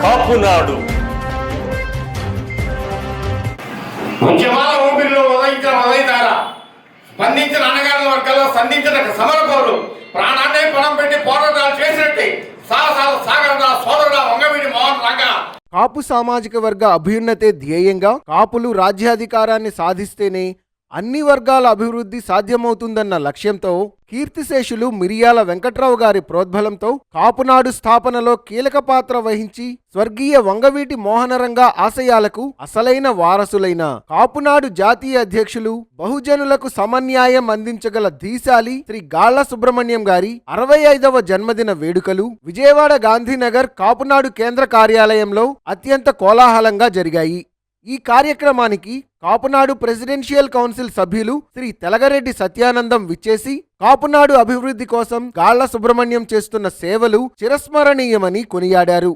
కాపునాడు. ఉద్యమాల ఊపిరిలో ఉదయించిన ఉదయతార, స్పందించిన అన్నగారుల వర్గాల్లో సంధించిన సమరపౌరులు, ప్రాణాన్నే పణం పెట్టి పోరాటాలు చేసినట్టే సాహసాల సాగరదా సోదరుడా వంగవీటి మోహన్ రంగా. కాపు సామాజిక వర్గ అభ్యున్నతే ధ్యేయంగా కాపులు రాజ్యాధికారాన్ని సాధిస్తేనే అన్ని వర్గాల అభివృద్ధి సాధ్యమవుతుందన్న లక్ష్యంతో కీర్తిశేషులు మిరియాల వెంకట్రావు గారి ప్రోద్బలంతో కాపునాడు స్థాపనలో కీలక పాత్ర వహించి స్వర్గీయ వంగవీటి మోహనరంగా ఆశయాలకు అసలైన వారసులైన కాపునాడు జాతీయ అధ్యక్షులు, బహుజనులకు సమన్యాయం అందించగల ధీశాలి శ్రీ గాళ్ల సుబ్రహ్మణ్యం గారి 65వ జన్మదిన వేడుకలు విజయవాడ గాంధీనగర్ కాపునాడు కేంద్ర కార్యాలయంలో అత్యంత కోలాహలంగా జరిగాయి. ఈ కార్యక్రమానికి కాపునాడు ప్రెసిడెన్షియల్ కౌన్సిల్ సభ్యులు శ్రీ తెలగరెడ్డి సత్యానందం విచ్చేసి కాపునాడు అభివృద్ధి కోసం గాళ్ల సుబ్రహ్మణ్యం చేస్తున్న సేవలు చిరస్మరణీయమని కొనియాడారు.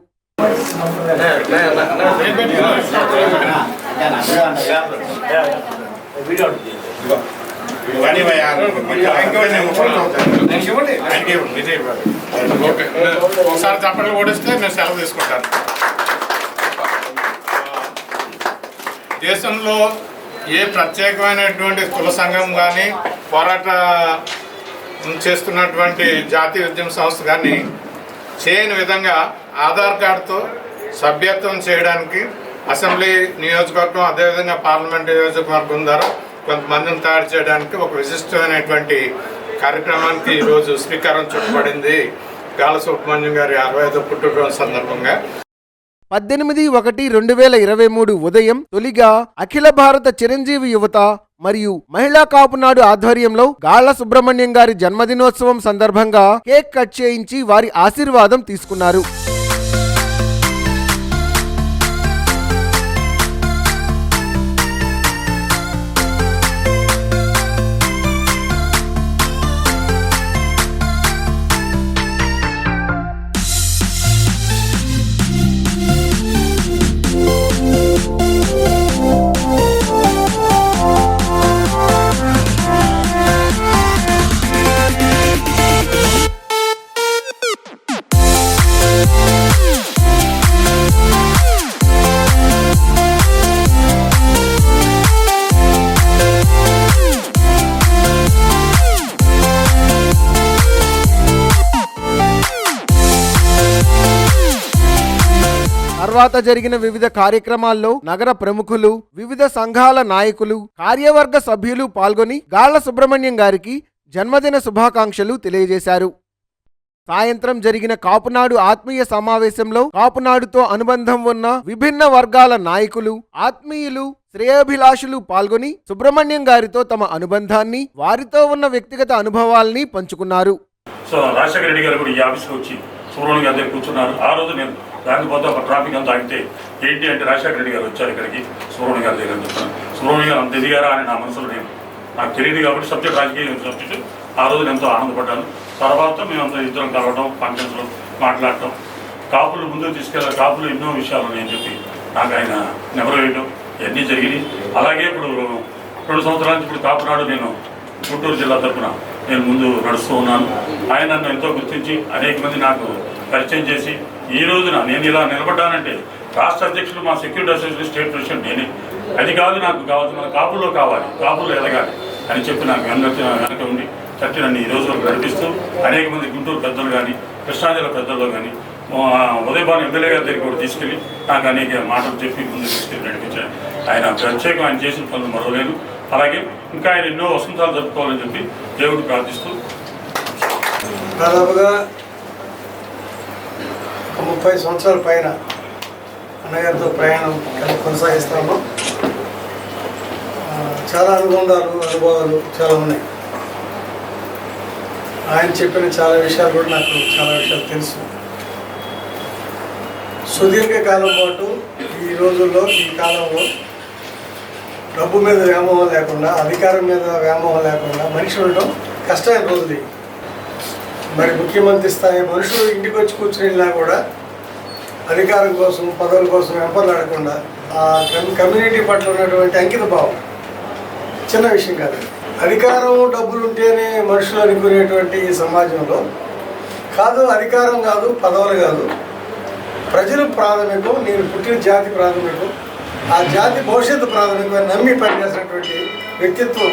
ఒకసారి చప్పట్లు ఓడిస్తే నేను సెలవు తీసుకుంటాను. దేశంలో ఏ ప్రత్యేకమైనటువంటి కుల సంఘం కానీ పోరాట చేస్తున్నటువంటి జాతీయ ఉద్యమ సంస్థ కానీ చేయని విధంగా ఆధార్ కార్డుతో సభ్యత్వం చేయడానికి అసెంబ్లీ నియోజకవర్గం అదేవిధంగా పార్లమెంట్ నియోజకవర్గం ద్వారా కొంతమందిని తయారు చేయడానికి ఒక విశిష్టమైనటువంటి కార్యక్రమానికి ఈరోజు శ్రీకారం చుట్టబడింది. గాళ్ల సుబ్రహ్మణ్యం గారి 65వ పుట్టినరోజు సందర్భంగా 18/1/2023 ఉదయం తొలిగా అఖిల భారత చిరంజీవి యువత మరియు మహిళా కాపునాడు ఆధ్వర్యంలో గాళ్ల సుబ్రహ్మణ్యం గారి జన్మదినోత్సవం సందర్భంగా కేక్ కట్ చేయించి వారి ఆశీర్వాదం తీసుకున్నారు. తర్వాత జరిగిన వివిధ కార్యక్రమాల్లో నగర ప్రముఖులు, వివిధ సంఘాల నాయకులు, కార్యవర్గ సభ్యులు పాల్గొని గాళ్ల సుబ్రహ్మణ్యం గారికి జన్మదిన శుభాకాంక్షలు తెలియజేశారు. సాయంత్రం జరిగిన కాపునాడు ఆత్మీయ సమావేశంలో కాపునాడుతో అనుబంధం ఉన్న విభిన్న వర్గాల నాయకులు, ఆత్మీయులు, శ్రేయోభిలాషులు పాల్గొని సుబ్రహ్మణ్యం గారితో తమ అనుబంధాన్ని, వారితో ఉన్న వ్యక్తిగత అనుభవాల్ని పంచుకున్నారు. సో రాజశేఖర రెడ్డి గారు కూడా ఈ ఆఫీస్కి వచ్చి సుబ్రహ్మణ్యం గారి దగ్గర కూర్చున్నారు. ఆ రోజు నేను దానికి పోతే ఒక ట్రాఫిక్ అంతా ఆగితే ఏంటి అంటే రాజశేఖర రెడ్డి గారు వచ్చారు ఇక్కడికి సుబ్రహ్మణ్యం గారి దగ్గర చెప్తాను. సుబ్రహ్మణ్యం గారు అంత ఎదిగారా అని నా మనసులో నాకు తెలియదు కాబట్టి సబ్జెక్ట్ రాజకీయ సబ్జెక్టు ఆ రోజు ఎంతో ఆనందపడ్డాను. తర్వాత మేమంతా ఇద్దరం కలవడం, ఫంక్షన్స్లో మాట్లాడటం, కాపులు ముందుకు తీసుకెళ్ళాలి, కాపులు ఎన్నో విషయాలు ఉన్నాయని చెప్పి నాకు ఆయన నెంబర్ వేయటం ఇవన్నీ జరిగినాయి. అలాగే ఇప్పుడు 2 సంవత్సరాల నుంచి ఇప్పుడు కాపునాడు నేను గుంటూరు జిల్లా తరఫున నేను ముందు నడుస్తూ ఉన్నాను. ఆయన నన్ను ఎంతో గుర్తించి అనేక మంది నాకు పరిచయం చేసి ఈ రోజున నేను ఇలా నిలబడ్డానంటే రాష్ట్ర అధ్యక్షులు మా సెక్యూరిటీ అసోసియేషన్ స్టేట్ ప్రెసిడెంట్ నేనే. అది కాదు నాకు కావాల్సి మన కాపుల్లో కావాలి, కాపుల్లో ఎదగాలి అని చెప్పి నాకు వెనక ఉండి చట్టి నన్ను ఈ రోజు వరకు నడిపిస్తూ అనేక మంది గుంటూరు పెద్దలు కానీ, కృష్ణా జిల్లా పెద్దల్లో కానీ, ఉదయభాను ఎమ్మెల్యే గారి దగ్గర కూడా తీసుకెళ్ళి నాకు అనేక మాటలు చెప్పి ముందు తీసుకెళ్ళి నడిపించాను. ఆయన ప్రత్యేకం ఆయన చేసిన పనులు మరవలేను. అలాగే ఇంకా ఆయన ఎన్నో వసంతాలు జరుపుకోవాలని చెప్పి దేవుడు ప్రార్థిస్తూ దాదాపుగా 30 సంవత్సరాల పైన అన్నగారితో ప్రయాణం కొనసాగిస్తాము. చాలా అనుభవాలు చాలా ఉన్నాయి. ఆయన చెప్పిన చాలా విషయాలు కూడా నాకు చాలా విషయాలు తెలుసు. సుదీర్ఘకాలం పాటు ఈ రోజుల్లో, ఈ కాలంలో డబ్బు మీద వ్యామోహం లేకుండా, అధికారం మీద వ్యామోహం లేకుండా మనిషి ఉండటం కష్టమైన రోజులు. మరి ముఖ్యమంత్రి స్థాయి మనుషులు ఇంటికి వచ్చి కూర్చునిలా కూడా అధికారం కోసం, పదవుల కోసం వెంపర్లాడకుండా ఆ కమ్యూనిటీ పట్ల ఉన్నటువంటి అంకిత భావం చిన్న విషయం కాదు. అధికారం, డబ్బులు ఉంటేనే మనుషులు అనుకునేటువంటి ఈ సమాజంలో కాదు, అధికారం కాదు, పదవులు కాదు, ప్రజలు ప్రాథమికం, నేను పుట్టిన జాతి ప్రాథమికం, ఆ జాతి భవిష్యత్తు ప్రాథమికం అని నమ్మి పనిచేసినటువంటి వ్యక్తిత్వం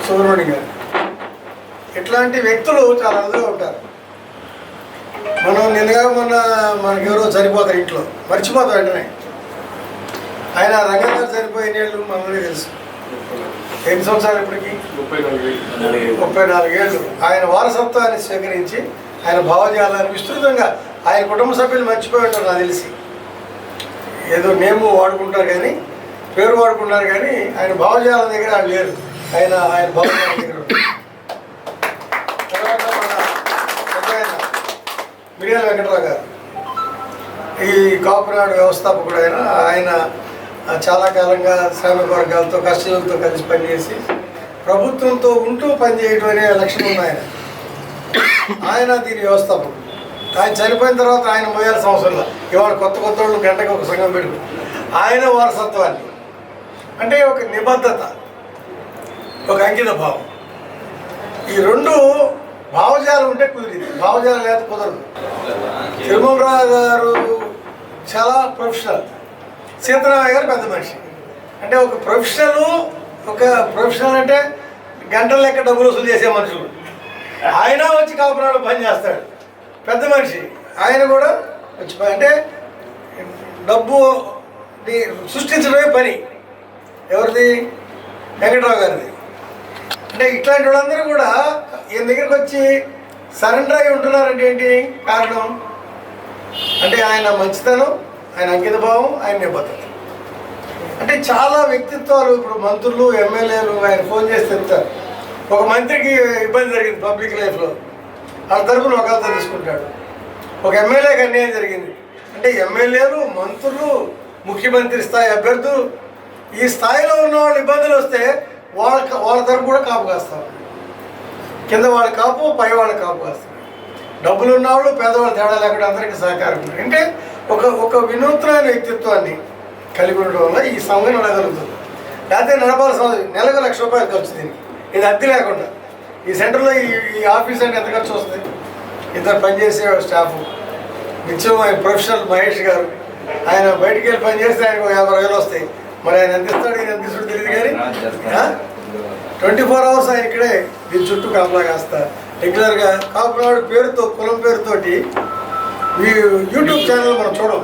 సుబ్రహ్మణ్యం గారు. ఇట్లాంటి వ్యక్తులు చాలా అరుదుగా ఉంటారు. మనం నిన్నగా మనకెవరో చనిపోతారు, ఇంట్లో మర్చిపోతాం వెంటనే. ఆయన రంగం గారు చనిపోయిన ఏళ్ళు మనకి తెలుసు. ఎన్ని సంవత్సరాలు ఇప్పటికి? 34 ఏళ్ళు. ఆయన వారసత్వాన్ని స్వీకరించి ఆయన భావజాలాన్ని విస్తృతంగా ఆయన కుటుంబ సభ్యులు మర్చిపోయి ఉంటారు నాకు తెలిసి. ఏదో నేము వాడుకుంటారు కానీ, పేరు వాడుకుంటారు కానీ ఆయన భావజాలం దగ్గర ఆయన లేరు. ఆయన భావజాలం దగ్గర తర్వాత మిరియాల వెంకటరావు గారు, ఈ కాపునాడు వ్యవస్థాపకుడు. ఆయన చాలా కాలంగా శ్రామిక వర్గాలతో, కష్టజీవులతో కలిసి పనిచేసి ప్రభుత్వంతో ఉంటూ పనిచేయడం అనే లక్ష్యం ఉంది ఆయన దీని వ్యవస్థాపకుడు. ఆయన చనిపోయిన తర్వాత ఆయన మోయాల్సిన అవసరం లేదు. ఇవాళ కొత్త వాళ్ళు గంటకి ఒక సంఘం పెట్టుకు ఆయన వారసత్వాన్ని, అంటే ఒక నిబద్ధత, ఒక అంకిత భావం, ఈ రెండు భావజాలం ఉంటే కుదిరింది. భావజాలం లేకపోతే కుదరదు. తిరుమలరావు గారు చాలా ప్రొఫెషనల్, సీతారామయ్య గారు పెద్ద మనిషి. అంటే ఒక ప్రొఫెషనల్ అంటే గంటల లెక్క డబ్బులు వసూలు చేసే మనుషులు. ఆయన వచ్చి కాపురాలు పని చేస్తాడు, పెద్ద మనిషి. ఆయన కూడా వచ్చి అంటే డబ్బు సృష్టించడమే పని. ఎవరిది? వెంకటరావు గారిది. అంటే ఇట్లాంటి వాళ్ళందరూ కూడా ఈయన దగ్గరికి వచ్చి సరెండర్ అయి ఉంటున్నారంటే ఏంటి కారణం? అంటే ఆయన మంచితనం, ఆయన అంకితభావం, ఆయన నిబద్ధత. అంటే చాలా వ్యక్తిత్వాలు. ఇప్పుడు మంత్రులు, ఎమ్మెల్యేలు ఆయన ఫోన్ చేసి చెప్తారు. ఒక మంత్రికి ఇబ్బంది జరిగింది పబ్లిక్ లైఫ్లో, వాళ్ళ తరపున ఒకరితో తీసుకుంటాడు. ఒక ఎమ్మెల్యేకి అన్యాయం జరిగింది అంటే ఎమ్మెల్యేలు, మంత్రులు, ముఖ్యమంత్రి స్థాయి అభ్యర్థులు, ఈ స్థాయిలో ఉన్న వాళ్ళు ఇబ్బందులు వస్తే వాళ్ళ తరపు కూడా కాపు కాస్తారు. కింద వాళ్ళ కాపు, పై వాళ్ళ కాపు కాస్తారు. డబ్బులు ఉన్నవాళ్ళు, పేదవాళ్ళు తేడా లేకుండా అందరికీ సహకారం. అంటే ఒక వినూత్నమైన వ్యక్తిత్వాన్ని కలిగి ఉండడం వల్ల ఈ సంఘం నడగలుగుతుంది. లేకపోతే నడపాల్సిన నెలకు ₹1,00,000 ఖర్చు దీనికి. ఇది అద్దె లేకుండా. ఈ సెంటర్లో ఈ ఆఫీస్ అంటే ఎంత ఖర్చు వస్తుంది? ఇద్దరు పనిచేసే స్టాఫ్, నిత్యం ఆయన ప్రొఫెషనల్ మహేష్ గారు, ఆయన బయటికి వెళ్ళి పనిచేస్తే ఆయనకు 50,000 వస్తాయి. మరి ఆయన ఎంత ఇస్తాడు, ఈయన ఎంత ఇస్తాడు తెలియదు కానీ 24 hours ఆయన ఇక్కడే దీని చుట్టూ కాపలా కాస్తా రెగ్యులర్గా. కాపునాడు పేరుతో, కులం పేరుతోటి ఈ యూట్యూబ్ ఛానల్ మనం చూడం.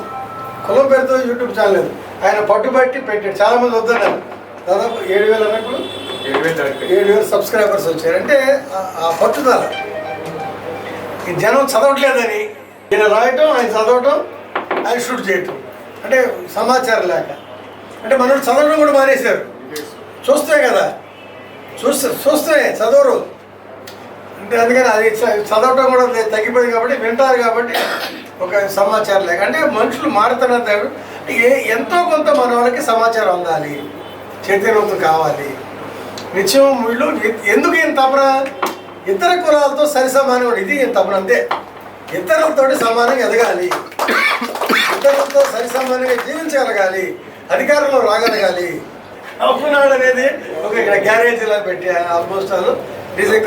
కులం పేరుతో యూట్యూబ్ ఛానల్ లేదు. ఆయన పట్టుబట్టి పెట్టాడు. చాలామంది వద్దన్నారు. దాదాపు 7,000 అన్నప్పుడు 7,000 సబ్స్క్రైబర్స్ వచ్చారు. అంటే ఆ పట్టుదల. ఈ జనం చదవట్లేదని ఈయన రాయటం, ఆయన చదవటం, ఆయన షూట్ చేయటం. అంటే సమాచారం లేక. అంటే మనోడు చదవడం కూడా మానేశారు. చూస్తే కదా, చూస్తే చదవరు. అంటే అందుకని అది చదవటం కూడా తగ్గిపోయింది కాబట్టి వింటారు. కాబట్టి ఒక సమాచారం లేక. అంటే మనుషులు మారుతున్నారు. ఎంతో కొంత మన వాళ్ళకి సమాచారం అందాలి, చైతన్యవంతం కావాలి. నిత్యం వీళ్ళు ఎందుకు ఈయన తపన? ఇతర కులాలతో సరిసమానం. ఇది ఈయన తపన అంతే. ఇతరులతో సమానంగా ఎదగాలి, ఇతరులతో సరిసమానంగా జీవించగలగాలి, అధికారంలో రాగలగాలి. కాపునాడు అనేది ఒక ఇక్కడ గ్యారేజ్ ఇలా పెట్టి ఆల్మోస్ట్ వాళ్ళు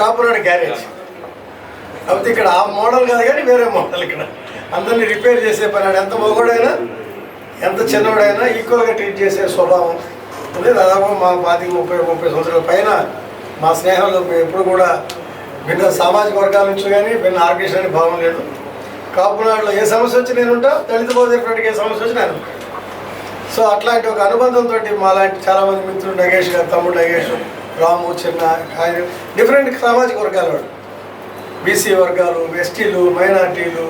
కాపునాడు గ్యారేజ్. కాకపోతే ఇక్కడ ఆ మోడల్ కాదు కానీ వేరే మోడల్. ఇక్కడ అందరినీ రిపేర్ చేసే పని. ఎంత మగోడైనా, ఎంత చిన్నవాడైనా ఈక్వల్గా ట్రీట్ చేసే స్వభావం ఉంది. దాదాపు మా 25-30 సంవత్సరాల పైన మా స్నేహంలో మేము ఎప్పుడు కూడా భిన్న సామాజిక వర్గాల నుంచి కానీ భిన్న ఆర్గనైజేషన్ భావం లేదు. కాపునాడులో ఏ సమస్య వచ్చి నేను ఉంటా, దళిత బోధకుడికి ఏ సమస్య వచ్చి నేను. సో అట్లాంటి ఒక అనుబంధంతో మాలాంటి చాలామంది మిత్రులు, నగేష్ గారు, తమ్ముడు నగేష్, రాము, చిన్న, ఆయన డిఫరెంట్ సామాజిక వర్గాల వాడు, బీసీ వర్గాలు, ఎస్టీలు, మైనార్టీలు,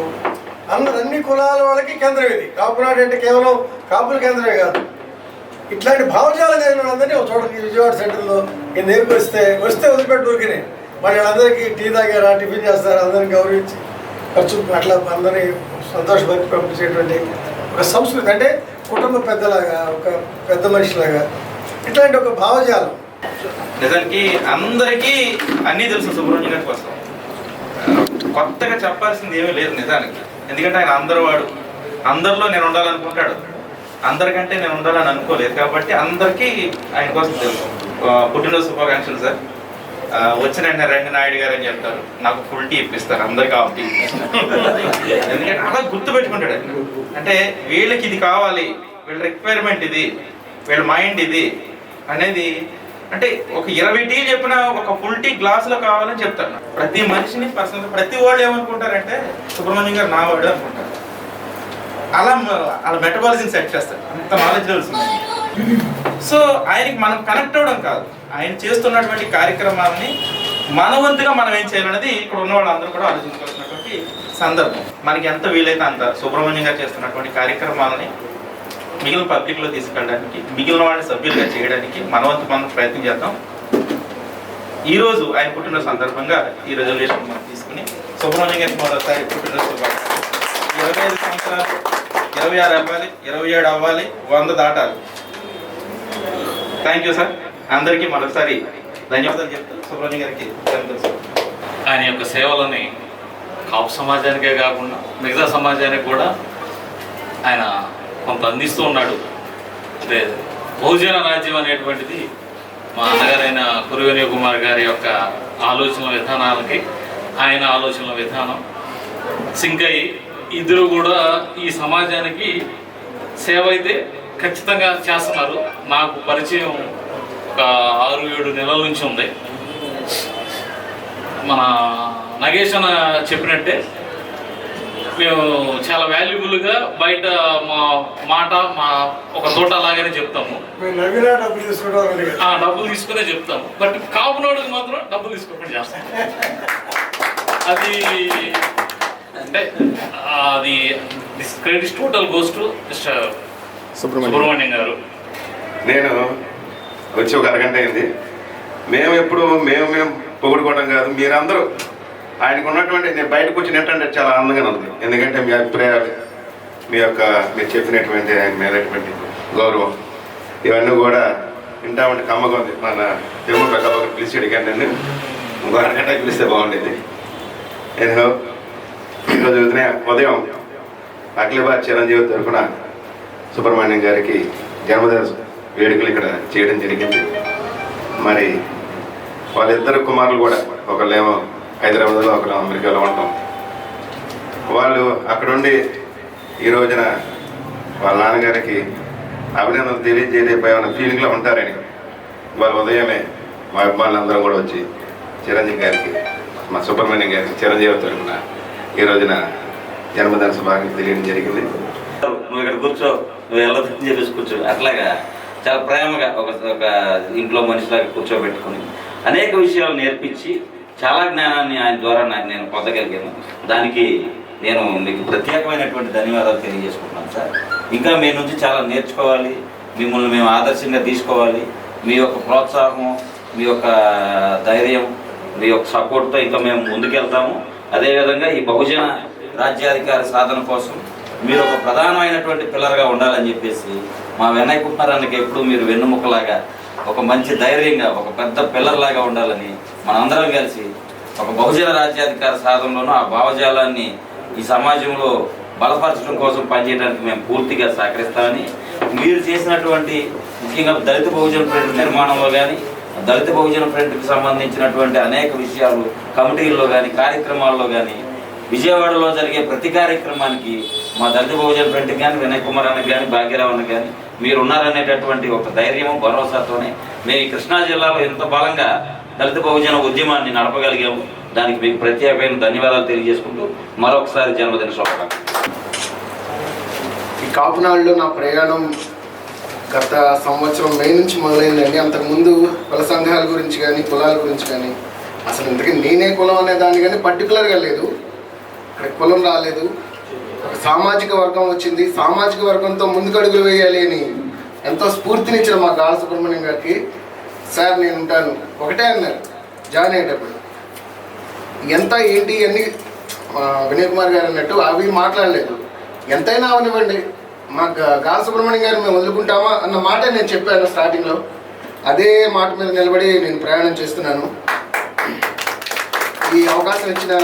అన్ని కులాల వాళ్ళకి కేంద్రం ఇది. కాపునాడు అంటే కేవలం కాపుల కేంద్రమే కాదు. ఇట్లాంటి భావజాలం కలిగిన వాళ్ళందరినీ ఒక చోట విజయవాడ సెంటర్లో నేను నేర్పిస్తే వస్తే వదిలిపెట్టి ఊరికినే మరి వాళ్ళందరికీ టీ తాగారా, టిఫిన్ చేస్తారా, అందరిని గౌరవించి ఖర్చు అట్లా అందరినీ సంతోషపరిచి పంపించేటువంటి ఒక సంస్కృతి. అంటే కుటుంబ పెద్దలాగా, ఒక పెద్ద మనిషిలాగా ఇట్లాంటి ఒక భావజాలం. నిజానికి అందరికీ అన్నీ తెలుసు సుబ్రహ్మణ్యం గారి కోసం. కొత్తగా చెప్పాల్సింది ఏమీ లేదు నిజానికి. ఎందుకంటే ఆయన అందరూ వాడు, అందరిలో నేను ఉండాలనుకుంటాడు, అందరికంటే నేను ఉండాలని అనుకోలేదు. కాబట్టి అందరికీ ఆయన కోసం తెలుసు. పుట్టినరోజు శుభాకాంక్షలు సార్. వచ్చిన వెంటనే రంగనాయుడు గారు అని చెప్తారు, నాకు ఫుల్ టీ ఇప్పిస్తారు, అందరికి హాఫ్ టీ ఎందుకంటే అలా గుర్తుపెట్టుకుంటాడు ఆయన. అంటే వీళ్ళకి ఇది కావాలి, వీళ్ళ రిక్వైర్మెంట్ ఇది, వీళ్ళ మైండ్ ఇది అనేది. అంటే ఒక 20 టీ చెప్పినా ఒక ఫుల్ టీ గ్లాసులో కావాలని చెప్తాను. ప్రతి మనిషిని పర్సనల్ ప్రతి వాళ్ళు ఏమనుకుంటారంటే సుబ్రహ్మణ్యం గారు నా వాడు అనుకుంటారు. అలా మెటబాలిజం సెట్ చేస్తారు, అంత నాలెడ్జ్ వస్తుంది. సో ఆయనకి మనం కనెక్ట్ అవ్వడం కాదు, ఆయన చేస్తున్నటువంటి కార్యక్రమాలని మనవంతుగా మనం ఏం చేయాలనేది ఇక్కడ ఉన్న వాళ్ళందరూ కూడా ఆలోచించుకోవాల్సినటువంటి సందర్భం. మనకి ఎంత వీలైతే అంత సుబ్రహ్మణ్యం గారు చేస్తున్నటువంటి కార్యక్రమాలని మిగిలిన పబ్లిక్లో తీసుకెళ్ళడానికి, మిగిలిన వాళ్ళని సభ్యులుగా చేయడానికి మనవంతు మనం ప్రయత్నం చేద్దాం. ఈరోజు ఆయన పుట్టినరోజు సందర్భంగా ఈ రెజల్యూషన్ మనం తీసుకుని సుబ్రహ్మణ్యం గారికి మొదటిసారి పుట్టినరోజు శుభాకాంక్షలు. 25 సంవత్సరాలు, 26 అవ్వాలి, 27 అవ్వాలి, 100 దాటాలి. Thank you sir. అందరికీ మరొకసారి ధన్యవాదాలు చెప్తూ సుబ్రహ్మణ్యం గారికి ఆయన యొక్క సేవలని కాపు సమాజానికే కాకుండా మిగతా సమాజానికి కూడా ఆయన కొంత అందిస్తూ ఉన్నాడు. అంటే బహుజన రాజ్యం అనేటువంటిది మా అన్నగారైన కురువేణి కుమార్ గారి యొక్క ఆలోచనల విధానాలకి ఆయన ఆలోచనల విధానం సింక్ అయ్యి ఇద్దరు కూడా ఈ సమాజానికి సేవ అయితే ఖచ్చితంగా చేస్తున్నారు. నాకు పరిచయం ఒక 6-7 నెలల నుంచి ఉంది. మన నగేష్ అన్న చెప్పినట్టే మేము చాలా వాల్యుబుల్గా బయట మా మాట మా ఒక తోట లాగానే చెప్తాము, డబ్బులు తీసుకునే చెప్తాము. బట్ కాపునోడికి మాత్రం డబ్బులు తీసుకోకుండా చేస్తాం. అది అంటే అది credit total goes to Subrahmanyam గారు. నేను వచ్చి ఒక అరగంట అయింది. మేము పొగుడుకోవడం కాదు, మీరందరూ ఆయనకు ఉన్నటువంటి, నేను బయటకు వచ్చి ఏంటంటే చాలా ఆనందంగా ఉంది. ఎందుకంటే మీ అభిప్రాయాలు, మీరు చెప్పినటువంటి ఆయన మీదటువంటి గౌరవం, ఇవన్నీ కూడా వింటామంటే కమ్మగా ఉంది. మన తిరుమల ప్రకాశం పిలిచి అడిగాను, నేను ఇంకో అరగంట పిలిస్తే బాగుండేది. నేను ఈరోజు ఉదయం అఖిలభారత చిరంజీవి తరఫున సుబ్రహ్మణ్యం గారికి జన్మదిన వేడుకలు ఇక్కడ చేయడం జరిగింది. మరి వాళ్ళిద్దరు కుమారులు కూడా, ఒకళ్ళేమో హైదరాబాద్లో, ఒకరు అమెరికాలో ఉంటాం. వాళ్ళు అక్కడుండి ఈ రోజున వాళ్ళ నాన్నగారికి అభినందనలు తెలియజేయలేకపోయిన ఫీలింగ్లో ఉంటారని వాళ్ళ ఉదయమే మా అభిమానులందరం కూడా వచ్చి చిరంజీవి గారికి, మా సుబ్రహ్మణ్యం గారికి చిరంజీవి తరఫున ఈ రోజున జన్మదిన శుభాకాంక్షలు తెలియడం జరిగింది. నువ్వు ఇక్కడ కూర్చో, నువ్వు వెళ్ళదని చెప్పేసి కూర్చో, అట్లాగా చాలా ప్రేమగా ఒక ఇంట్లో మనిషిలాగా కూర్చోబెట్టుకుని అనేక విషయాలు నేర్పించి చాలా జ్ఞానాన్ని ఆయన ద్వారా నేను పొందగలిగాను. దానికి నేను మీకు ప్రత్యేకమైనటువంటి ధన్యవాదాలు తెలియజేసుకుంటున్నాను సార్. ఇంకా మీ నుంచి చాలా నేర్చుకోవాలి, మిమ్మల్ని మేము ఆదర్శంగా తీసుకోవాలి. మీ యొక్క ప్రోత్సాహం, మీ యొక్క ధైర్యం, మీ యొక్క సపోర్ట్తో ఇంకా మేము ముందుకెళ్తాము. అదేవిధంగా ఈ బహుజన రాజ్యాధికార సాధన కోసం మీరు ఒక ప్రధానమైనటువంటి పిల్లర్గా ఉండాలని చెప్పేసి మా వెన్నయ్య కుమారానికి ఎప్పుడు మీరు వెన్నుముక్కలాగా, ఒక మంచి ధైర్యంగా, ఒక పెద్ద పిల్లర్ లాగా ఉండాలని మనందరం కలిసి ఒక బహుజన రాజ్యాధికార సాధనలోనూ ఆ భావజాలాన్ని ఈ సమాజంలో బలపరచడం కోసం పనిచేయడానికి మేము పూర్తిగా సహకరిస్తామని, మీరు చేసినటువంటి ముఖ్యంగా దళిత బహుజన ఫ్రంట్ నిర్మాణంలో కానీ, దళిత బహుజన ఫ్రంట్కి సంబంధించినటువంటి అనేక విషయాలు కమిటీల్లో కానీ, కార్యక్రమాల్లో కానీ, విజయవాడలో జరిగే ప్రతి కార్యక్రమానికి మా దళిత బహుజన ఫ్రంట్కి కానీ, వినయ్ కుమార్ అన్నకి కానీ, భాగ్యరావు అన్నకి కానీ మీరు ఉన్నారనేటటువంటి ఒక ధైర్యము, భరోసాతోనే మేము ఈ కృష్ణా జిల్లాలో ఎంత బలంగా దళిత బహుజన ఉద్యమాన్ని నడపగలిగాము. దానికి మీకు ప్రత్యేకమైన ధన్యవాదాలు తెలియజేసుకుంటూ మరొకసారి జన్మదిన శుభాకాంక్షలు. ఈ కాపునాడులో నా ప్రయాణం గత సంవత్సరం మే నుంచి మొదలైందండి. అంతకుముందు కుల సంఘాల గురించి కానీ, కులాల గురించి కానీ, అసలు ఇంతకీ నేనే కులం అనే దాన్ని కానీ పర్టికులర్గా లేదు. ఇక్కడ కులం రాలేదు, ఒక సామాజిక వర్గం వచ్చింది. సామాజిక వర్గంతో ముందుకడుగులు వేయాలి అని ఎంతో స్ఫూర్తినిచ్చిన మా గాల సుబ్రహ్మణ్యం గారికి, సార్ నేను ఉంటాను ఒకటే అన్నారు జాయిన్ అయ్యేటప్పుడు. ఎంత ఏంటి అన్ని వినయ్ కుమార్ గారు అన్నట్టు అవి మాట్లాడలేదు. ఎంతైనా అవనివ్వండి, మా గాల సుబ్రహ్మణ్యం గారు మేము వదులుకుంటామా అన్న మాట నేను చెప్పాను స్టార్టింగ్లో. అదే మాట మీద నిలబడి నేను ప్రయాణం చేస్తున్నాను. ఈ అవకాశం ఇచ్చిన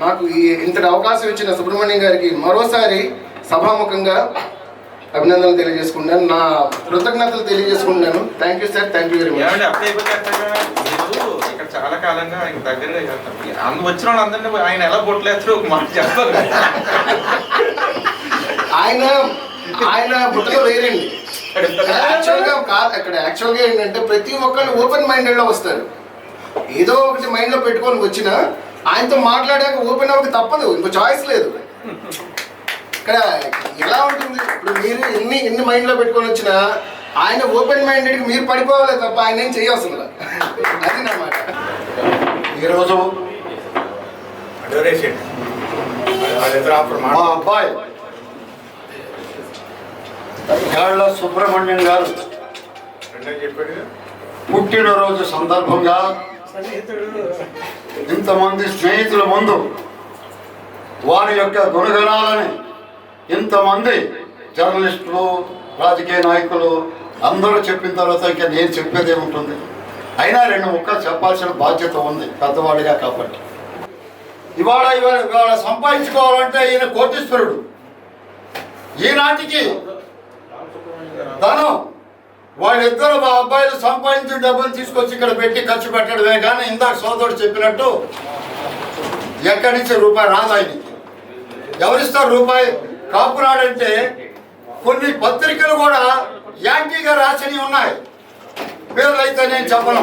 నాకు, ఇంతటి అవకాశం ఇచ్చిన సుబ్రహ్మణ్యం గారికి మరోసారి సభాముఖంగా అభినందనలు తెలియజేసుకుంటాను, నా కృతజ్ఞతలు తెలియజేసుకుంటున్నాను. Thank you sir, thank you very much. చాలా కాలంగా ఆయన దగ్గరగా చేస్తాను. వచ్చిన వాళ్ళందరినీ ఆయన ఎలా బొట్లేస్తారో ఒక మాట చెప్పాలి. ఆయన బుట్టలో వేరండి. యాక్చువల్గా ఏంటంటే ప్రతి ఒక్కళ్ళు ఓపెన్ మైండెడ్ లో వస్తారు. ఏదో ఒకటి మైండ్ లో పెట్టుకొని వచ్చినా ఆయనతో మాట్లాడాక ఓపెన్ అవ్వక తప్పదు, ఇంకో చాయిస్ లేదు. ఇక్కడ ఎలా ఉంటుంది, ఇప్పుడు మీరు ఎన్ని మైండ్ లో పెట్టుకొని వచ్చినా ఆయన ఓపెన్ మైండెడ్ మీరు పడిపోవాలి తప్ప ఆయన ఏం చేయవలసింది. అది నా మాట. ఈరోజు మా అబ్బాయి గాళ్ళ సుబ్రహ్మణ్యం గారు పుట్టినరోజు సందర్భంగా ఇంతమంది స్నేహితుల ముందు వారి యొక్క గుణగణాలని ఇంతమంది జర్నలిస్టులు, రాజకీయ నాయకులు అందరూ చెప్పిన తర్వాత ఇంకా నేను చెప్పేది ఏముంటుంది. అయినా 2 ముక్కలు చెప్పాల్సిన బాధ్యత ఉంది పెద్దవాడిగా కాబట్టి. ఇవాళ సంపాదించుకోవాలంటే ఈయన కోటీశ్వరుడు. ఈనాటికి తను వాళ్ళిద్దరు మా అబ్బాయిలు సంపాదించిన డబ్బులు తీసుకొచ్చి ఇక్కడ పెట్టి ఖర్చు పెట్టడమే కానీ ఇందాక సోదరుడు చెప్పినట్టు ఎక్కడి నుంచి రూపాయి రాదు ఆయనకి. ఎవరిస్తారు రూపాయి? కాపునాడంటే కొన్ని పత్రికలు కూడా యాంటీగా రాసినవి ఉన్నాయి. పేర్లు అయితే నేను చెప్పను,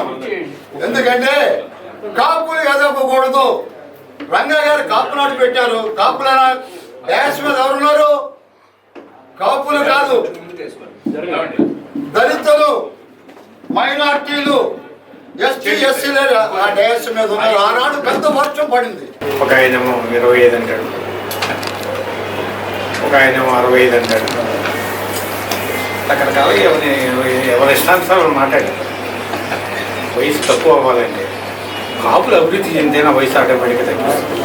ఎందుకంటే కాపులు ఎదగకూడదు. రంగా గారు కాపునాడు పెట్టారు. కాపుల డాష్ మీద ఎవరున్నారు? కాపులు కాదు, దళితులు, మైనార్టీలు, ఎస్టీ ఎస్సీలు ఆ డాష్ మీద ఉన్నారు. ఆనాడు పెద్ద వర్షం పడింది. ఒక ఆయనేమో 25 అంటాడు, ఒక ఆయనేమో 65 అంటాడు. రకరకాలుగా ఎవరి ఇష్టానుసారం మాట్లాడారు. వయసు తక్కువ అవ్వాలంటే కాపులు అభివృద్ధి చెందిన వయసు ఆటోమేటిక్గా తగ్గిస్తుంది.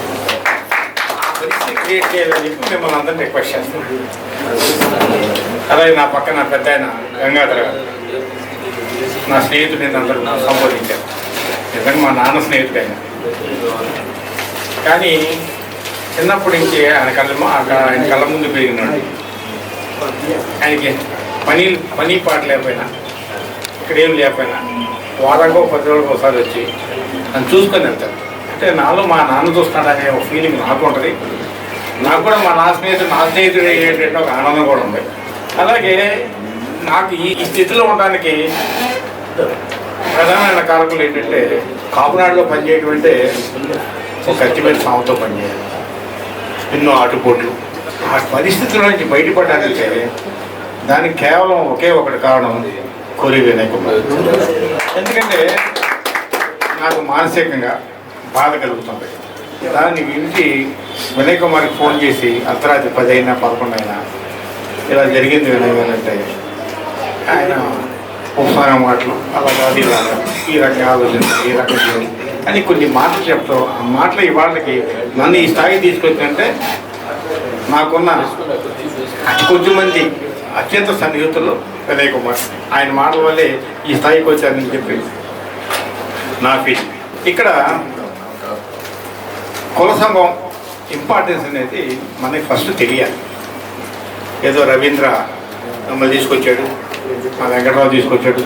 ఆ పరిస్థితి క్రియేట్ చేయాలని చెప్పి మిమ్మల్ని అందరినీ రిక్వెస్ట్ చేస్తాను. అలాగే నా పక్కన పెద్ద ఆయన గంగాధర గారు నా స్నేహితుడు, నేను అందరూ సంబోధించాను. నిజంగా మా నాన్న స్నేహితుడు ఆయన. కానీ చిన్నప్పటి నుంచి ఆయన కళ్ళ ముందు పెరిగినాడు. ఆయనకి పని పాట లేకపోయినా, ఇక్కడేం లేకపోయినా వారాకో 10 రోజులకు ఒకసారి వచ్చి నన్ను చూసుకొని వెళ్తాను. అంటే నాలో మా నాన్న చూస్తున్నాడనే ఒక ఫీలింగ్ నాకు ఉంటుంది. నాకు కూడా మా స్నేహితుడు ఏంటంటే ఒక ఆనందం కూడా ఉంది. అలాగే నాకు ఈ స్థితిలో ఉండడానికి ప్రధానమైన కారకులు ఏంటంటే కాపునాడులో పనిచేయటమంటే ఒక కత్తిమైన సాగుతో పనిచేయాలి, ఎన్నో ఆటుపోట్లు. ఆ పరిస్థితుల నుంచి బయటపడడానికి దానికి కేవలం ఒకే ఒకటి కారణం కోరి వినయ్ కుమార్. ఎందుకంటే నాకు మానసికంగా బాధ కలుగుతుంది. దాన్ని వింటి వినయ్ కుమార్కి ఫోన్ చేసి అర్ధరాత్రి 10 అయినా 11 అయినా ఇలా జరిగింది వినయ్ గారు అంటే ఆయన ఒకసారి మాటలు అలా కాదు, ఇలాగా ఈ రకంగా ఆలోచన, ఈ రకంగా అని కొన్ని మాటలు చెప్తాం. ఆ మాటలు ఇవాళకి నన్ను ఈ స్థాయికి తీసుకొచ్చిందంటే నాకున్న అతి కొద్ది మంది అత్యంత సన్నిహితులు వినయ్ కుమార్. ఆయన మాటల వల్లే ఈ స్థాయికి వచ్చారని చెప్పి నా ఫీల్. ఇక్కడ కుల సంఘం ఇంపార్టెన్స్ అనేది మనకి ఫస్ట్ తెలియాలి. ఏదో రవీంద్ర మమ్మల్ని తీసుకొచ్చాడు, మా వెంకటరావు తీసుకొచ్చాడు,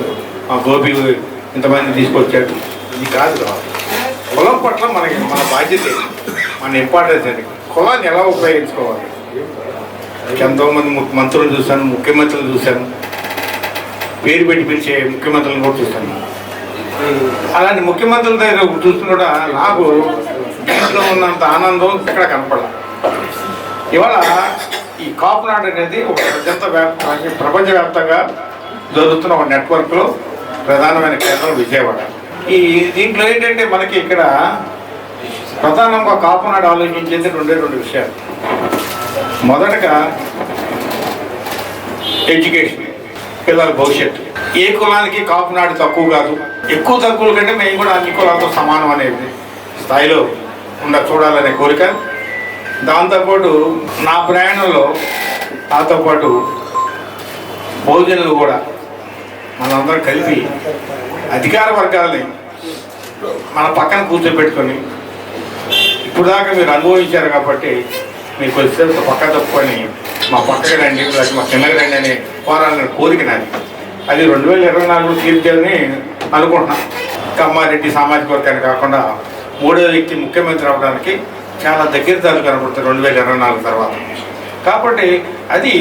మా గోపి ఇంతమంది తీసుకొచ్చాడు, ఇది కాదు కావాలి. కులం పట్ల మన బాధ్యత, మన ఇంపార్టెన్స్ ఏంటి, కులాన్ని ఎలా ఉపయోగించుకోవాలి. ఎంతోమంది మంత్రులు చూశాను, ముఖ్యమంత్రులు చూశాను, పేరు పెట్టి పిలిచే ముఖ్యమంత్రులను కూడా చూశాను. అలాంటి ముఖ్యమంత్రుల దగ్గర చూస్తున్న కూడా నాకు దీంట్లో ఉన్నంత ఆనందం ఇక్కడ కనపడాలి. ఇవాళ ఈ కాపునాడు అనేది ఒక ప్రపంచవ్యాప్తంగా జరుగుతున్న ఒక నెట్వర్క్లో ప్రధానమైన కేంద్రం విజయవాడ. దీంట్లో ఏంటంటే మనకి ఇక్కడ ప్రధానంగా కాపునాడు ఆలోచించేది 2 విషయాలు. మొదటగా ఎడ్యుకేషన్, పిల్లల భవిష్యత్తు. ఏ కులానికి కాపునాడు తక్కువ కాదు, ఎక్కువ తక్కువ కంటే మేము కూడా అన్ని కులాలతో సమానం అనేది స్థాయిలో చూడాలనే కోరిక. దాంతోపాటు నా ప్రయాణంలో నాతో పాటు బహుజనులు కూడా మనందరం కలిపి అధికార వర్గాలని మన పక్కన కూర్చోబెట్టుకొని ఇప్పుడు దాకా మీరు అనుభవించారు కాబట్టి మీకు వచ్చే పక్క తప్పుకొని మా పక్కకి రండి, మా కిందకి రండి అనే కోరాలని కోరిక నాది. అది 2024 తీర్చాలని అనుకుంటున్నాను. కమ్మారెడ్డి సామాజిక వర్గాన్ని కాకుండా మూడో వ్యక్తి ముఖ్యమంత్రి అవ్వడానికి చాలా దగ్గరదారులు కనబడుతుంది 2024 తర్వాత. కాబట్టి అది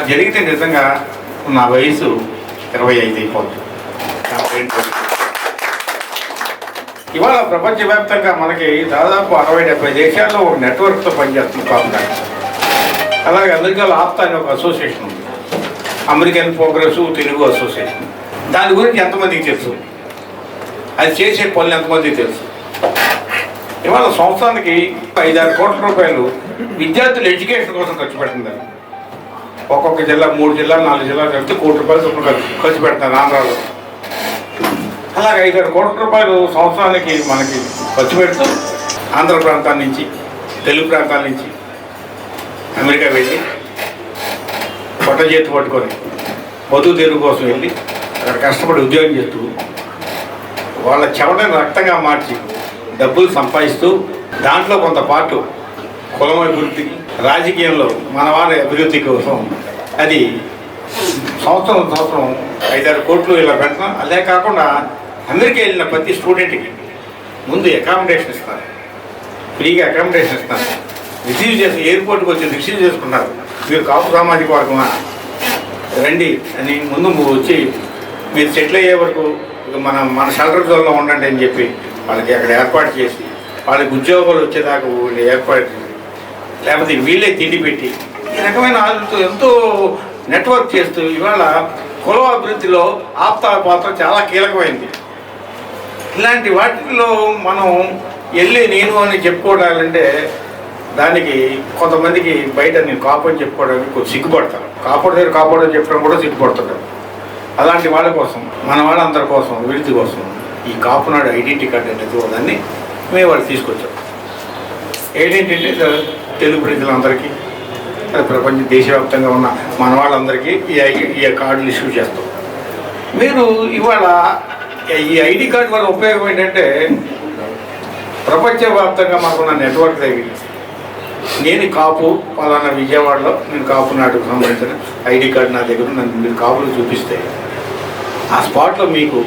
జరిగితే నిజంగా నా వయసు 25 అయిపోతుంది. ఇవాళ ప్రపంచవ్యాప్తంగా మనకి దాదాపు 60-70 దేశాల్లో ఒక నెట్వర్క్తో పనిచేస్తుంది కాకుండా. అలాగే అమెరికాలో ఆప్తా అనే ఒక అసోసియేషన్ ఉంది, అమెరికన్ ప్రోగ్రెస్ తెలుగు అసోసియేషన్. దాని గురించి ఎంతమందికి తెలుసు, అది చేసే పనులు ఎంతమందికి తెలుసు? ఇవాళ సంవత్సరానికి 5-6 కోట్ల రూపాయలు విద్యార్థులు ఎడ్యుకేషన్ కోసం ఖర్చు పెడుతున్నారు. ఒక్కొక్క జిల్లా 3 జిల్లాలు 4 జిల్లాలు కలిపి ₹1 కోటి చొప్పున ఖర్చు పెడుతున్నారు ఆంధ్రాలో. అలాగే 5-6 కోట్ల రూపాయలు సంవత్సరానికి మనకి ఖర్చు పెడుతూ ఆంధ్ర ప్రాంతాల నుంచి తెలుగు ప్రాంతాల నుంచి అమెరికా వెళ్ళి పొట్ట చేతి పట్టుకొని బతుకు తెరుగు కోసం వెళ్ళి అక్కడ కష్టపడి ఉద్యోగం చేస్తూ వాళ్ళ చెమటని రక్తంగా మార్చి డబ్బులు సంపాదిస్తూ దాంట్లో కొంత పాటు కులం అభివృద్ధికి, రాజకీయంలో మనవారి అభివృద్ధి కోసం అది సంవత్సరం 5-6 కోట్లు ఇలా పెట్టడం. అదే కాకుండా అమెరికా వెళ్ళిన ప్రతి స్టూడెంట్కి ముందు అకామిడేషన్ ఇస్తారు, ఫ్రీగా అకామిడేషన్ ఇస్తారు. రిసీవ్ చేసి ఎయిర్పోర్ట్కి వచ్చి రిసీవ్ చేసుకున్నారు. మీరు కాపు సామాజిక వర్గమా రండి అని ముందు వచ్చి మీరు సెటిల్ అయ్యే వరకు మన షెల్టర్ జోన్లో ఉండండి అని చెప్పి వాళ్ళకి అక్కడ ఏర్పాటు చేసి వాళ్ళకి ఉద్యోగాలు వచ్చేదాకా ఏర్పాటు చేసి లేకపోతే వీళ్ళే తిండి పెట్టి ఈ రకమైన వాళ్ళతో ఎంతో నెట్వర్క్ చేస్తూ ఇవాళ కుల అభివృద్ధిలో ఆప్తా పాత్ర చాలా కీలకమైంది. ఇలాంటి వాటిలో మనం వెళ్ళి నేను అని చెప్పుకోవడాలంటే దానికి కొంతమందికి బయట నేను కాపు అని చెప్పుకోవడానికి కొంచెం సిగ్గుపడతారు. కాపాడని చెప్పడం కూడా సిగ్గుపడుతున్నారు. అలాంటి వాళ్ళ కోసం, మన వాళ్ళందరి కోసం, అభివృద్ధి కోసం ఈ కాపునాడు ఐడెంటిటీ కార్డు అనేది దాన్ని మేము వాళ్ళు తీసుకొచ్చాం. ఐడెంటిటీ తెలుగు ప్రజలందరికీ, ప్రపంచ దేశవ్యాప్తంగా ఉన్న మన వాళ్ళందరికీ ఈ కార్డులు ఇష్యూ చేస్తాం. మీరు ఇవాళ ఈ ఐడి కార్డు వల్ల ఉపయోగం ఏంటంటే ప్రపంచవ్యాప్తంగా మాకున్న నెట్వర్క్ దగ్గర నేను కాపు పలానా విజయవాడలో నేను కాపు నాటుకు సంబంధించిన ఐడి కార్డు నా దగ్గర నన్ను మీరు కాపులు చూపిస్తే ఆ స్పాట్లో మీకు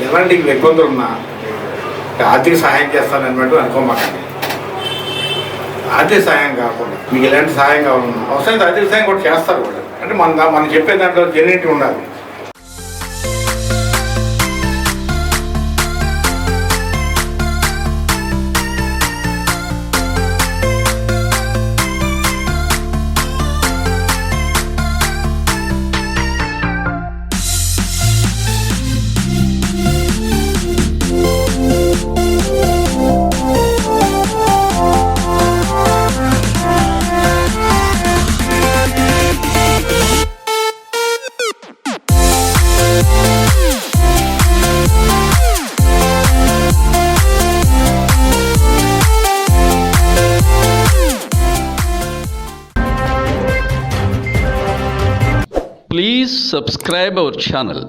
ఎలాంటి ఇబ్బందులు ఉన్నా ఆర్థిక సహాయం చేస్తానన్నట్టు అనుకోమాకండి. ఆర్థిక సహాయం కాకుండా మీకు ఎలాంటి సహాయం కావాలన్నా అవసరమైతే ఆర్థిక సహాయం కూడా చేస్తారు కూడా. అంటే మనం చెప్పే దాంట్లో జెన్యూనిటీ ఉండాలి. Please subscribe our channel.